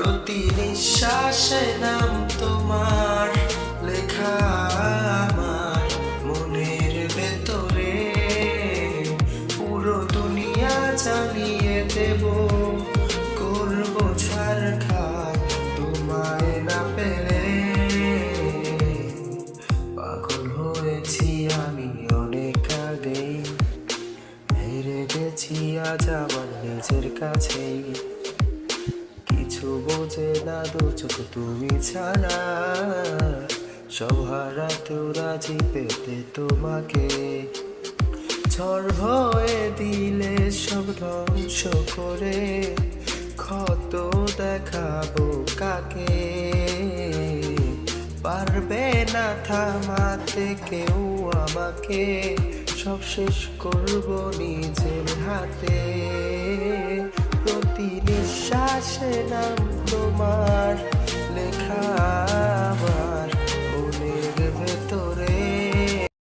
প্রতি নিঃশ্বাসে নাম তোমার লেখা আমার মনের ভেতরে। পুরো দুনিয়া জানিয়ে দেব, করব ছারখার তোমায় না পেলে। পাগল হয়েছি আমি অনেক আগেই, হেরে গেছি আজ আমার নিজের কাছেই। কিছু বোঝে না দু চোখ তুমি ছাড়া, সব হারাতেও রাজি পেতে তোমাকে। ঝড় হয়ে দিলে সব ধ্বংস করে, ক্ষত দেখাবো কাকে। পারবে না থামাতে কেউ আমাকে, সব শেষ করবো নিজের হাতে। প্রতি নিঃশ্বাসে নাম তোমার